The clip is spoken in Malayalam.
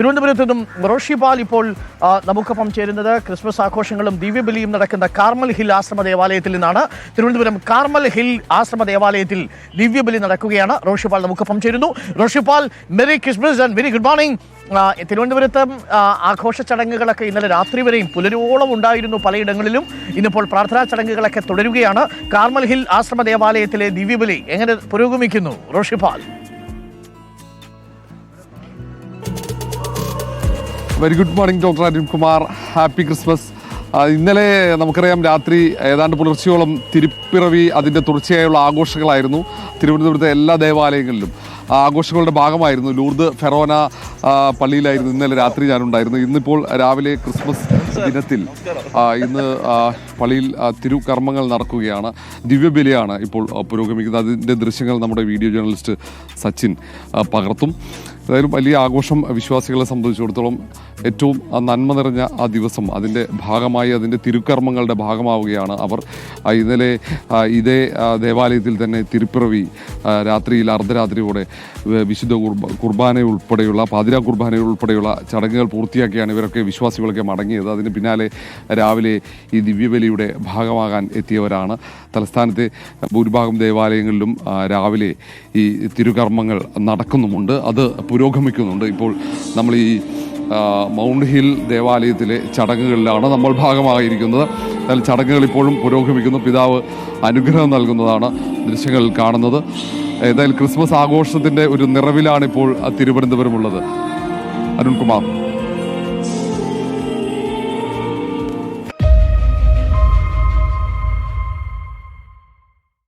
തിരുവനന്തപുരത്ത് നിന്നും റോഷിപാൽ ഇപ്പോൾ നമുക്കൊപ്പം ചേരുന്നത് ക്രിസ്മസ് ആഘോഷങ്ങളും ദിവ്യബലിയും നടക്കുന്ന കാർമൽ ഹിൽ ആശ്രമ ദേവാലയത്തിൽ നിന്നാണ്. തിരുവനന്തപുരം കാർമൽ ഹിൽ ആശ്രമ ദേവാലയത്തിൽ ദിവ്യബലി നടക്കുകയാണ്. റോഷിപാൽ നമുക്കൊപ്പം ചേരുന്നു. Roshipal, merry Christmas and very good morning. തിരുവനന്തപുരത്ത് ആഘോഷ ചടങ്ങുകളൊക്കെ ഇന്നലെ രാത്രി വരെയും പുലരോളം ഉണ്ടായിരുന്നു പലയിടങ്ങളിലും. ഇന്നിപ്പോൾ പ്രാർത്ഥനാ ചടങ്ങുകളൊക്കെ തുടരുകയാണ്. കാർമൽ ഹിൽ ആശ്രമ ദേവാലയത്തിലെ ദിവ്യബലി എങ്ങനെ പുരോഗമിക്കുന്നു Roshipal? Very good morning doctor Arunkumar. Happy Christmas. ഇന്നലെ നമുക്കറിയാം രാത്രി ഏതാണ്ട് പുലർച്ചയോളം തിരുപ്പിറവി അതിൻ്റെ തുടർച്ചയായുള്ള ആഘോഷങ്ങളായിരുന്നു തിരുവനന്തപുരത്തെ എല്ലാ ദേവാലയങ്ങളിലും. ആഘോഷങ്ങളുടെ ഭാഗമായിരുന്നു. ലൂർദ് ഫെറോന പള്ളിയിലായിരുന്നു ഇന്നലെ രാത്രി ഞാനുണ്ടായിരുന്നു. ഇന്നിപ്പോൾ രാവിലെ ക്രിസ്മസ് ദിനത്തിൽ ഇന്ന് പള്ളിയിൽ തിരുകർമ്മങ്ങൾ നടക്കുകയാണ്. ദിവ്യബലിയാണ് ഇപ്പോൾ പുരോഗമിക്കുന്നത്. അതിൻ്റെ ദൃശ്യങ്ങൾ നമ്മുടെ വീഡിയോ ജേർണലിസ്റ്റ് സച്ചിൻ പകർത്തും. ഏതായാലും വലിയ ആഘോഷം വിശ്വാസികളെ സംബന്ധിച്ചിടത്തോളം. ഏറ്റവും നന്മ നിറഞ്ഞ ആ ദിവസം അതിൻ്റെ ഭാഗമായി അതിൻ്റെ തിരുക്കർമ്മങ്ങളുടെ ഭാഗമാവുകയാണ് അവർ. ഇന്നലെ ഇതേ ദേവാലയത്തിൽ തന്നെ തിരുപ്പിറവി രാത്രിയിൽ അർദ്ധരാത്രിയോടെ വിശുദ്ധ കുർബാന ഉൾപ്പെടെയുള്ള പാതിരാ കുർബാന ഉൾപ്പെടെയുള്ള ചടങ്ങുകൾ പൂർത്തിയാക്കിയാണ് ഇവരൊക്കെ വിശ്വാസികളൊക്കെ മടങ്ങിയത്. അതിന് പിന്നാലെ രാവിലെ ഈ ദിവ്യബലിയുടെ ഭാഗമാകാൻ എത്തിയവരാണ്. തലസ്ഥാനത്തെ ഭൂരിഭാഗം ദേവാലയങ്ങളിലും രാവിലെ ഈ തിരുകർമ്മങ്ങൾ നടക്കുന്നുമുണ്ട്, അത് പുരോഗമിക്കുന്നുണ്ട്. ഇപ്പോൾ നമ്മൾ ഈ മൗണ്ട് ഹിൽ ദേവാലയത്തിലെ ചടങ്ങുകളിലാണ് നമ്മൾ ഭാഗമായിരിക്കുന്നത്. എന്നാൽ ചടങ്ങുകൾ ഇപ്പോഴും പുരോഗമിക്കുന്നു. പിതാവ് അനുഗ്രഹം നൽകുന്നതാണ് ദൃശ്യങ്ങൾ കാണുന്നത്. ഏതായാലും ക്രിസ്മസ് ആഘോഷത്തിൻ്റെ ഒരു നിറവിലാണ് ഇപ്പോൾ തിരുവനന്തപുരം ഉള്ളത്. അരുൺകുമാർ.